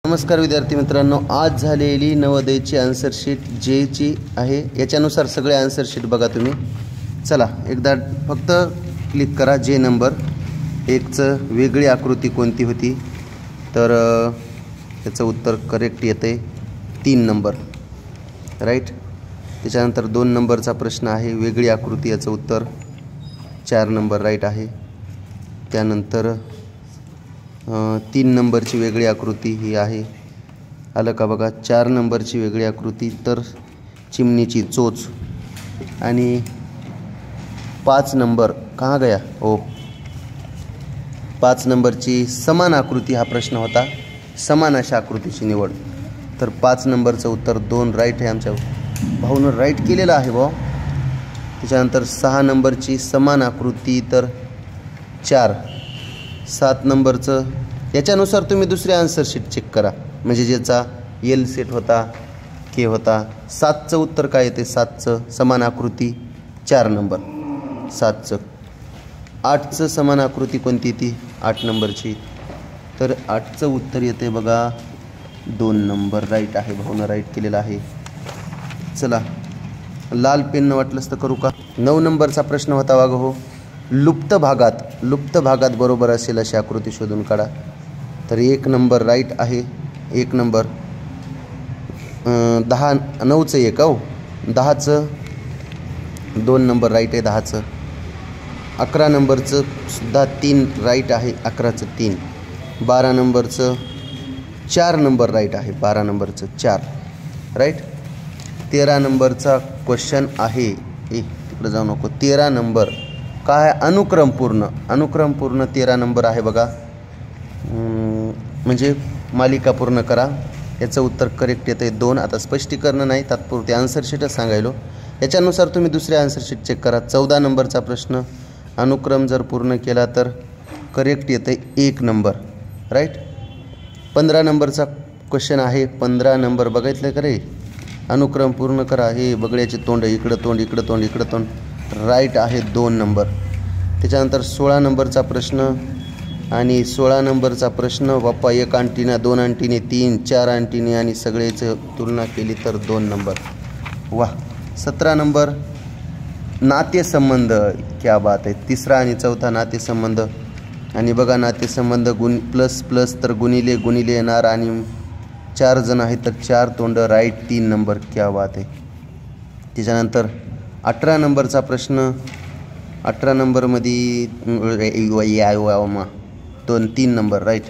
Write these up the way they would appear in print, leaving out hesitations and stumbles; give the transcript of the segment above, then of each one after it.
नमस्कार विद्यार्थी मित्रांनो, आज झालेली नवोदयची आन्सर शीट जेची आहे. याच्यानुसार सगळे आन्सर शीट बघा तुम्ही. चला एकदा फक्त क्लिक करा. जे नंबर 1चं वेगळी आकृती कोणती होती, तर याचं उत्तर करेक्ट येते 3 नंबर, राईट. त्याच्यानंतर 2 नंबरचा प्रश्न आहे वेगळी आकृती, याचं उत्तर 4 नंबर राईट आहे. त्यानंतर 3 नंबरची वेगळी आकृती ही आहे, आलं का बघा. 4 नंबरची वेगळी आकृती तर चिमणीची चोच. आणि 5 नंबर कहाँ गया ओ, 5 नंबरची समान आकृती हा प्रश्न होता. समान अशा आकृतीची निवड, तर 5 नंबरचं उत्तर 2 राईट आहे. आमच्या भाऊनं राईट केलेलं आहे भाऊ. त्याच्यानंतर 6 नंबरची समान आकृती तर 4. 7 नंबरचं याच्यानुसार तुम्ही दुसरे आन्सर शीट चेक करा, म्हणजे ज्याचा एल सेट होता, के होता. 7चं उत्तर काय येते, 7चं समान आकृती 4 नंबर 7चं. 8चं समान आकृती कोणती ती 8 नंबरची, तर 8चं उत्तर येते बघा 2 नंबर राईट आहे. भाऊनं राईट केलेला आहे. चला लाल पेननं वाटलंच तर करू का. 9 नंबरचा प्रश्न होता वाग हो, लुप्त भागात बरोबर असेल अशी आकृती शोधून काढा. तर 1 नंबर राईट आहे. 1 नंबर 10 9चं 1 हो, 10चं 2 नंबर राईट आहे 10चं. 11 नंबरचं सुद्धा 3 राईट आहे, 11चं 3. 12 नंबरचं 4 नंबर राईट आहे, 12 नंबरचं 4 राईट. 13 नंबरचा क्वेश्चन आहे, तिकडे जाऊ नको. 13 नंबर काय, अनुक्रमपूर्ण 13 नंबर आहे बघा. म्हणजे मालिका पूर्ण करा. याचं उत्तर करेक्ट येतं आहे 2. आता स्पष्टीकरण नाही, तात्पुरते आन्सर शीटच सांगायलो. याच्यानुसार तुम्ही दुसरे आन्सर शीट चेक करा. 14 नंबरचा प्रश्न, अनुक्रम जर पूर्ण केला तर करेक्ट येतं आहे 1 नंबर राईट. 15 नंबरचा क्वेश्चन आहे. 15 नंबर बघितलं का रे, अनुक्रम पूर्ण करा. हे बगड्याचे तोंड, इकडं तोंड इकडं तोंड इकडं तोंड, राईट आहे 2 नंबर. त्याच्यानंतर 16 नंबरचा प्रश्न, आणि 16 नंबरचा प्रश्न बाप्पा 1 अंटीने 2 अंटीने 3 4 अंटीने आणि सगळेचं तुलना केली तर 2 नंबर. वा. 17 नंबर नातेसंबंध, क्या बात आहे. 3रा आणि 4था नातेसंबंध. आणि बघा नातेसंबंध प्लस प्लस तर गुणिले येणार, आणि 4 जण आहेत तर 4 तोंड राईट 3 नंबर, क्या बात आहे. त्याच्यानंतर 18 नंबरचा प्रश्न, 18 नंबरमध्ये 3 नंबर राईट.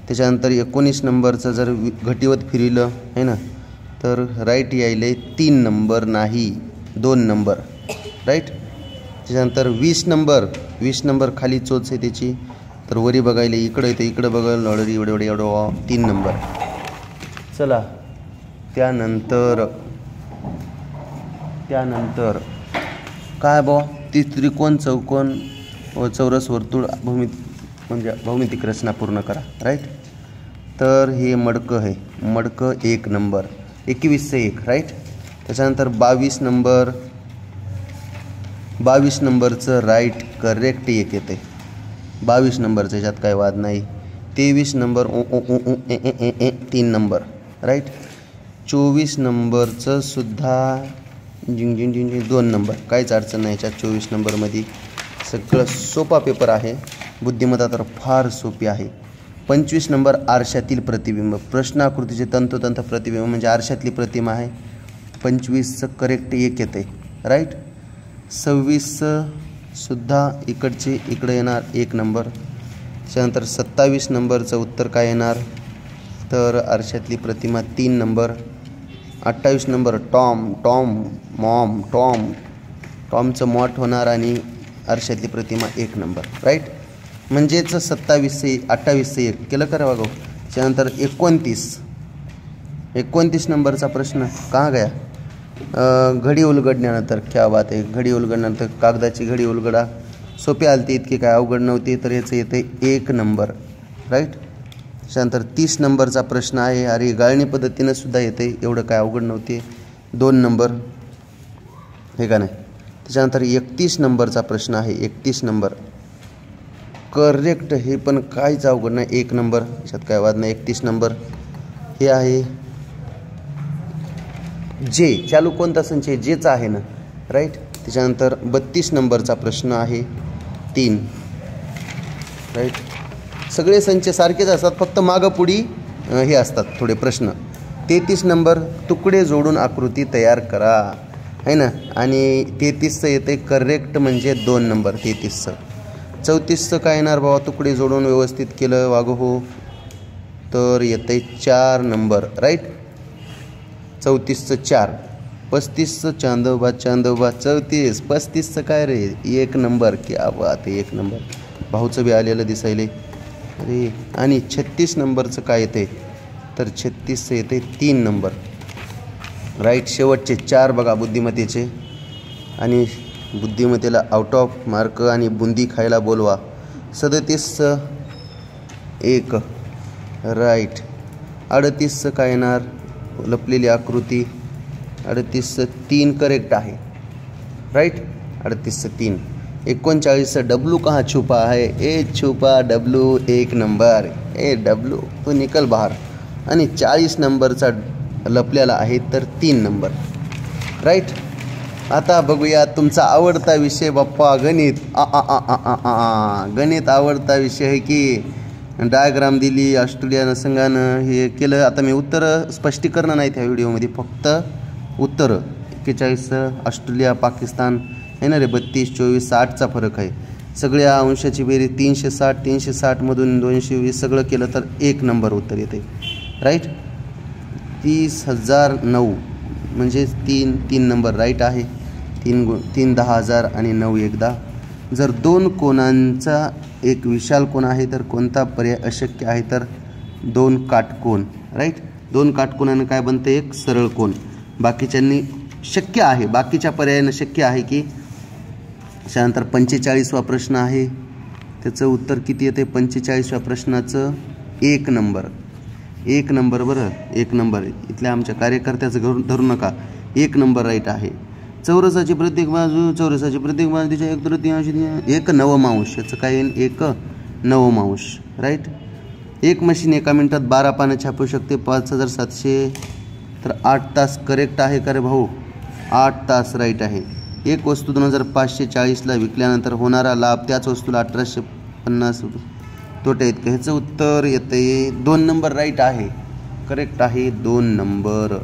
त्याच्यानंतर 19 नंबरचं जर घटीवत फिरलं आहे ना, तर राईट यायले 3 नंबर नाही 2 नंबर राईट. त्याच्यानंतर 20 नंबर खाली चोच आहे त्याची, तर वरी बघायला इकडं येतं, इकडं बघायला एवढं 3 नंबर. चला त्यानंतर काय बो, त्रिकोण चौकोन व चौरस वर्तुळ भौमितिक रचना पूर्ण करा राईट. तर हे मडकं आहे, मडकं 1 नंबर 21चं 1 राईट. त्याच्यानंतर 22 नंबरचं राईट करेक्ट 1 येते. 22 नंबरचं याच्यात काही वाद नाही. 23 नंबर 3 नंबर राईट. 24 नंबरचं सुद्धा जिंग 2 नंबर, काहीच अडचण नाही याच्यात. 24 नंबरमध्ये सगळं सोपा पेपर आहे. बुद्धिमत्ता तर फार सोपी आहे. 25 नंबर आरशातील प्रतिबिंब, प्रश्नाकृतीचे तंतोतंत प्रतिबिंब म्हणजे आरशातली प्रतिमा आहे. 25चं करेक्ट 1 येते राईट. 26चं सुद्धा इकडे येणार 1 नंबर. त्याच्यानंतर 27 नंबरचं उत्तर काय येणार, तर आरशातली प्रतिमा 3 नंबर. 28 नंबर टॉमचं मॉट होणार, आणि आरशातली प्रतिमा 1 नंबर राईट. म्हणजेच 28चं 1 केलं करा वागव. त्यानंतर 29 नंबरचा प्रश्न कहाँ गया, घडी उलगडण्यानंतर, क्या बात आहे. घडी उलगडल्यानंतर कागदाची घडी उलगडा, सोपे आलते, इतके काय अवघड नव्हते, तर याचं येते 1 नंबर राईट. त्याच्यानंतर 30 नंबरचा प्रश्न आहे. अरे गाळणी पद्धतीनं सुद्धा येते, एवढं काय अवघड नव्हते, 2 नंबर हे का नाही. त्याच्यानंतर 31 नंबरचा प्रश्न आहे. 31 नंबर करेक्ट, हे पण काहीच अवघड नाही, 1 नंबर, याच्यात काय वाद नाही. 31 नंबर हे आहे जे, चालू कोणता संच आहे? जेचा आहे ना, राईट. त्याच्यानंतर 32 नंबरचा प्रश्न आहे 3, राईट. सगळे संच सारखेच असतात, फक्त मागं पुढी हे असतात थोडे प्रश्न. 33 नंबर, तुकडे जोडून आकृती तयार करा, आहे ना. आणि 33चं येते करेक्ट म्हणजे 2 नंबर 33चं. 34चं काय येणार बाबा? तुकडे जोडून व्यवस्थित केलं वागो हो, तर येते 4 नंबर, राईट. 34चं 4. 35चं चांदोबा चांदोबा 34. 35चं काय रे? 1 नंबर. क्या बात आहे, 1 नंबर. भाऊचं बी आलेलं दिसायले अरे. आणि 36 नंबरचं काय येते? तर 36चं येते 3 नंबर, राईट. शेवटचे 4 बघा बुद्धिमत्तेचे, आणि बुद्धिमत्तेला आउट ऑफ मार्क आणि बुंदी खायला बोलवा. 37चं 1, राईट. 38चं काय येणार? लपलेली आकृती. 38चं 3 करेक्ट आहे, राईट. 38चं 3. 39चं डब्लू कहाँ छुपा है? ए छुपा डब्लू 1 नंबर. ए डब्लू तो निकल बाहर. आणि 40 नंबरचा लपलेला आहे तर 3 नंबर, राईट. आता बघूया तुमचा आवडता विषय बाप्पा, गणित. गणित आवडता विषय आहे की. डायग्राम दिली, ऑस्ट्रेलिया संघानं हे केलं. आता मी उत्तरं स्पष्टीकरण नाहीत ह्या व्हिडिओमध्ये, फक्त उत्तरं. 41चं ऑस्ट्रेलिया पाकिस्तान आहे ना रे. 32, 24, 60चा फरक आहे. सगळ्या अंशाची बेरीज 360, 360मधून 220 सगळं केलं तर 1 नंबर उत्तर येते, राईट. 30,009 म्हणजे 3 नंबर राईट आहे. 3 10,000 आणि 9 एकदा. जर 2 कोणांचा एक विशाल कोण आहे तर कोणता पर्याय अशक्य आहे? तर 2 काटकोन, राईट. 2 काटकोनानं काय बनतं? एक सरळ कोण. बाकीच्यांनी शक्य आहे, बाकीच्या पर्यायानं शक्य आहे की. त्यानंतर 45वा प्रश्न आहे, त्याचं उत्तर किती येते? 45व्या प्रश्नाचं 1 नंबर. 1 नंबर, बरं. 1 नंबर. इथल्या आमच्या कार्यकर्त्याचं धरू नका. 1 नंबर राईट आहे. चौरसाची प्रत्येक बाजू तिच्या 1/3 1 नवमांश. याचं काय येईल? 1 नवमांश, राईट. एक मशीन एका मिनिटात 12 पानं छापू शकते. 5700 तर 8 तास करेक्ट आहे का रे भाऊ? 8 तास राईट आहे. एक वस्तू 2540ला विकल्यानंतर होणारा लाभ त्याच वस्तूला 1850 तोटे आहेत का? ह्याचं उत्तर येते 2 नंबर राईट आहे, करेक्ट आहे 2 नंबर.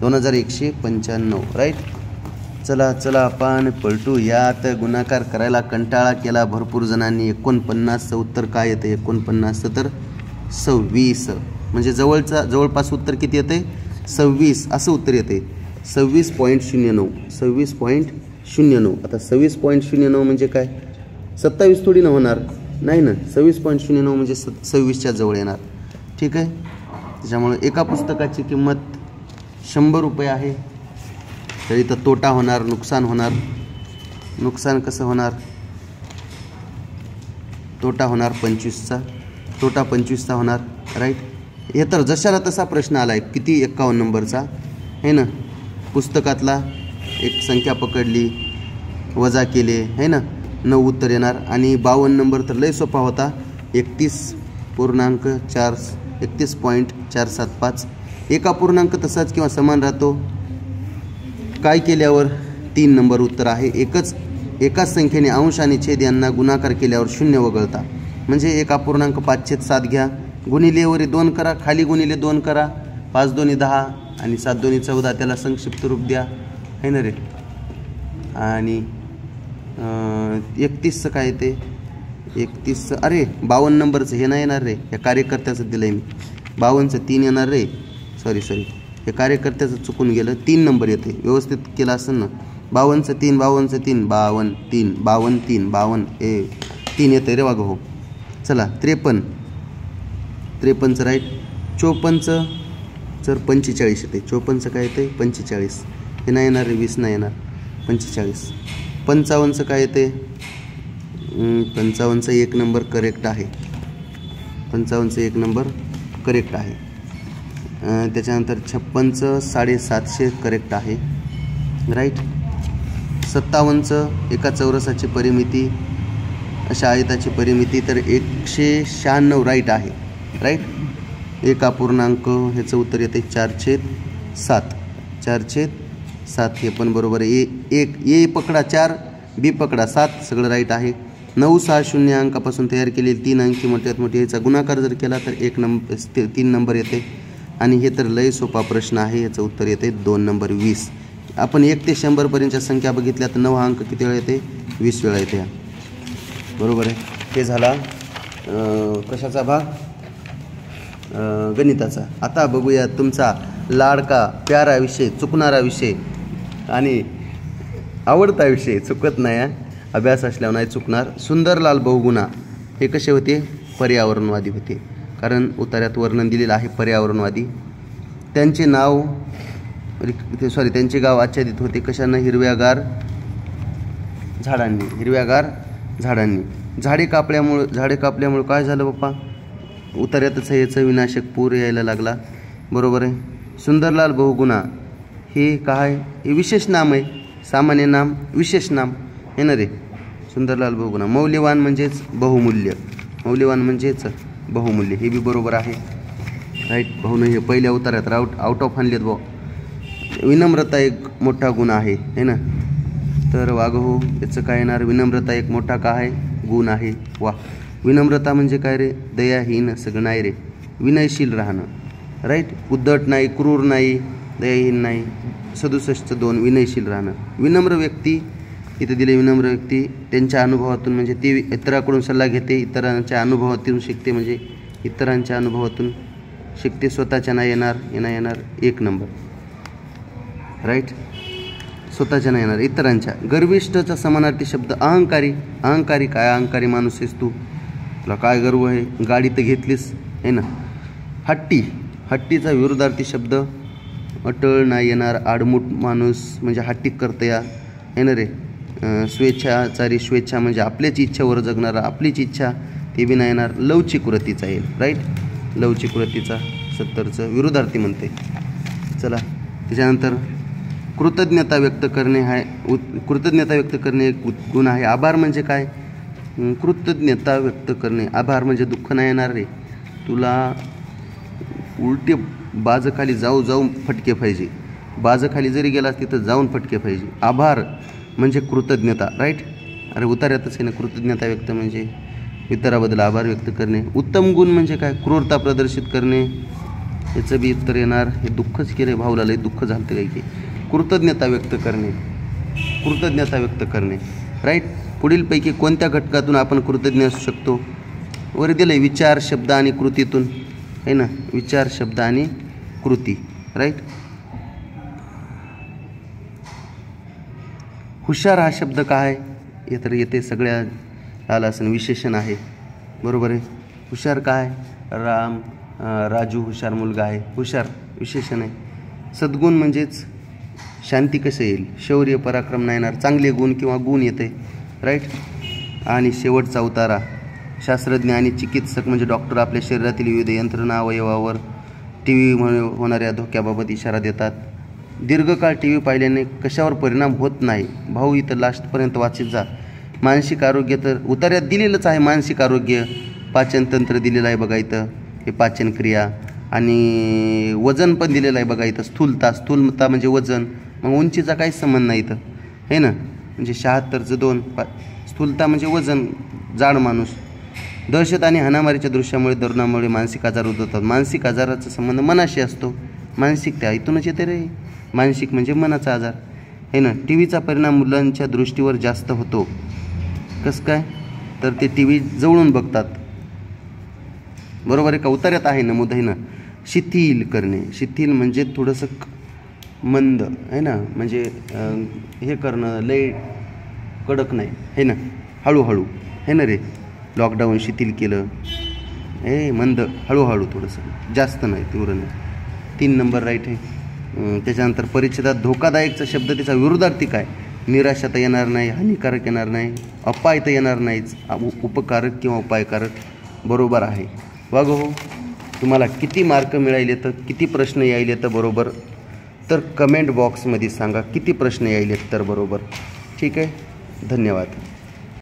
2195, राईट. चला चला आपण पलटू. यात गुणाकार करायला कंटाळा केला भरपूर जणांनी. 49चं उत्तर काय येते? 49चं तर 26. म्हणजे जवळपास उत्तर किती येते? 26 असं उत्तर येते. 26.09. 26.09. आता 26.09 म्हणजे काय? 27 थोडी ना होणार, नाही ना. 26.09 म्हणजे 26च्या जवळ येणार, ठीक आहे. त्याच्यामुळे एका पुस्तकाची किंमत 100 रुपये आहे. तर इथं तोटा होणार, नुकसान होणार. नुकसान कसं होणार? तोटा होणार 25चा. तोटा 25चा होणार, राईट. हे तर जशाला तसा प्रश्न आला आहे. किती? 51 नंबरचा आहे ना. पुस्तकातला एक संख्या पकडली, वजा केले, आहे ना. 9 उत्तर येणार. आणि 52 नंबर तर लय सोपा होता. 31.475. एका पूर्णांक तसाच किंवा समान राहतो. काय केल्यावर 3 नंबर उत्तर आहे. एकाच संख्येने अंश आणि छेद यांना गुणाकार केल्यावर 0 वगळता. म्हणजे एक अपूर्णांक 5/7 घ्या, गुणिले वरी 2 करा, खाली गुणिले 2 करा. 5 2 10 आणि 7 2 14. त्याला संक्षिप्त रूप द्या, आहे ना रे. आणि 31चं काय येते? 31चं अरे 52 नंबरचं हे नाही येणार रे. या कार्यकर्त्याचं दिलं आहे मी. 52चं 3 येणार रे. सॉरी हे कार्यकर्त्याचं चुकून गेलं. 3 नंबर येते. व्यवस्थित केलं असेल ना. 52चं 3 52चं 3 52 3 52 3 52 3 येते रे वाग हो. चला 53चं राईट. 54चं जर 45 येते. 54चं काय येते? 45. हे नाही येणार रे. 20 नाही येणार. 45. 55चं काय येते? 55चं 1 नंबर करेक्ट आहे. 55चं 1 नंबर करेक्ट आहे. त्याच्यानंतर 56चं 750 करेक्ट आहे, राईट. 57चं एका चौरसाची परिमिती, अशा आयताची परिमिती तर 196 राईट आहे, राईट. 1 अपूर्णांक ह्याचं उत्तर येते 4/7. 4/7 हे पण बरोबर आहे. ए पकडा 4, बी पकडा 7, सगळं राईट आहे. 9, 6, 0 अंकापासून तयार केलेली 3 अंकी मोठ्यात मोठी याचा गुणाकार जर केला तर 3 नंबर येते. आणि हे तर लय सोपा प्रश्न आहे. याचं उत्तर येते 2 नंबर 20. आपण 1 ते 100 पर्यंतच्या संख्या बघितल्या तर 9 हा अंक किती वेळा येते? 20 वेळा येते. बरोबर आहे. हे झाला कशाचा भाग? गणिताचा. आता बघूया तुमचा लाडका प्यारा विषय, चुकणारा विषय आणि आवडता विषय. चुकत नाही, अभ्यास असल्यावर नाही चुकणार. सुंदरलाल बहुगुणा हे कसे होते? पर्यावरणवादी होते. कारण उतार्यात वर्णन दिलेलं आहे पर्यावरणवादी. त्यांचे नाव त्यांचे गाव आच्छादित होते कशानं? हिरव्यागार झाडांनी. झाडे कापल्यामुळे काय झालं बाप्पा? उतार्यातच याचं विनाशक पूर यायला लागला. बरोबर आहे. सुंदरलाल बहुगुणा हे काय? हे विशेष नाम आहे. सामान्य नाम, विशेष नाम हे ना रे. सुंदरलाल बहुगुणा. मौल्यवान म्हणजेच बहुमूल्य. हे बी बरोबर आहे. राईट. भाऊनं हे पहिल्या उतार्यात आउट ऑफ आणलेत भाऊ. विनम्रता एक मोठा गुण आहे है ना. तर वाघहो याचं काय येणार? विनम्रता एक मोठा काय आहे? गुण आहे. वा. विनम्रता म्हणजे काय रे? दयाहीन सगळं नाही रे. विनयशील राहणं. राईट. उद्धट नाही, क्रूर नाही, दयाहीन नाही. 67/2 विनयशील राहणं. विनम्र व्यक्ती इथे दिले. विनम्र व्यक्ती त्यांच्या अनुभवातून म्हणजे ती इतराकडून सल्ला घेते, इतरांच्या अनुभवातून शिकते. म्हणजे इतरांच्या अनुभवातून शिकते, स्वतःच्या नाही येणार 1 नंबर. राईट. स्वतःच्या नाही येणार, इतरांच्या. गर्विष्ठचा समानार्थी शब्द अहंकारी. अहंकारी काय? अहंकारी माणूस आहेस तू, तुला काय गर्व आहे? गाडी तर घेतलीस आहे ना. हट्टी. हट्टीचा विरुद्धार्थी शब्द अटळ नाही येणार. आडमुठ माणूस म्हणजे हट्टी करते या आहे ना रे. स्वेच्छाचारी. स्वेच्छा म्हणजे आपल्याच इच्छेवर जगणारा, आपलीच इच्छा, ते बी नाही येणार. लवचिक वृत्तीचा येईल. राईट. लवचिक वृत्तीचा 70चं विरुद्धार्थी म्हणते. चला त्याच्यानंतर कृतज्ञता व्यक्त करणे एक गुण आहे. आभार म्हणजे काय? कृतज्ञता व्यक्त करणे. आभार म्हणजे दुःख नाही येणार रे. तुला उलटे बाजखाली जाऊन फटके पाहिजे. बाजखाली जरी गेलास तिथं जाऊन फटके पाहिजे. आभार म्हणजे कृतज्ञता. राईट. अरे उतार्यातच आहे ना. कृतज्ञता व्यक्त म्हणजे इतराबद्दल आभार व्यक्त करणे. उत्तम गुण म्हणजे काय? क्रूरता प्रदर्शित करणे. याचं बी उत्तर येणार. हे दुःखच केलं भाऊला, लय दुःख झालं काही की. कृतज्ञता व्यक्त करणे. राईट. पुढीलपैकी कोणत्या घटकातून आपण कृतज्ञ असू शकतो? वर दिलं विचार, शब्द आणि कृतीतून आहे ना. विचार, शब्द आणि कृती. राईट. हुशार हा शब्द काय? हे तर येते सगळ्या आला असं विशेषण आहे. बरोबर आहे. हुशार काय? राजू हुशार मुलगा आहे. हुशार विशेषण आहे. सद्गुण म्हणजेच शांती कसं येईल? शौर्य, पराक्रम नाही येणार. चांगले गुण किंवा गुण येते. राईट. आणि शेवटचा उतारा. शास्त्रज्ञ आणि चिकित्सक म्हणजे डॉक्टर आपल्या शरीरातील विविध यंत्रणा, अवयवावर टीव्हीमुळे होणाऱ्या धोक्याबाबत इशारा देतात. दीर्घकाळ टीव्ही पाहिल्याने कशावर परिणाम होत नाही? भाऊ इथं लास्टपर्यंत वाचित जा. मानसिक आरोग्य तर उतार्यात दिलेलंच आहे. मानसिक आरोग्य, पाचनतंत्र दिलेलं आहे बघा इथं. हे पाचन क्रिया आणि वजन पण दिलेलं आहे बघा इथं. स्थूलता म्हणजे वजन. मग उंचीचा काहीच संबंध नाही इथं आहे ना. म्हणजे 76/2. स्थूलता म्हणजे वजन, जाड माणूस. दहशत आणि हाणामारीच्या दृश्यामुळे तरुणामुळे मानसिक आजार उद्भवतात. मानसिक आजाराचा संबंध मनाशी असतो. मानसिकता इथूनच येते रे. मानसिक म्हणजे मनाचा आजार आहे ना. टी व्हीचा परिणाम मुलांच्या दृष्टीवर जास्त होतो. कसं काय? तर ते टी व्ही जवळून बघतात. बरोबर आहे का? उतार्यात आहे नमूद आहे ना. शिथिल करणे. शिथिल म्हणजे थोडंसं मंद आहे ना. म्हणजे हे करणं लय कडक नाही आहे ना. हळूहळू आहे ना रे. लॉकडाऊन शिथिल केलं. मंद, हळूहळू, थोडंसं, जास्त नाही, तीव्र नाही. 3 नंबर राईट आहे. त्याच्यानंतर परिच्छेदात धोकादायकचा शब्द त्याचा विरुद्धार्थी काय? निराशा तर येणार नाही, हानिकारक येणार नाही, अपाय तर येणार नाहीच, उपकारक किंवा उपायकारक. बरोबर आहे. बघ हो, तुम्हाला किती मार्क मिळाले तर किती प्रश्न यायले तर बरोबर, तर कमेंट बॉक्समध्ये सांगा किती प्रश्न यायले तर बरोबर. ठीक आहे. धन्यवाद.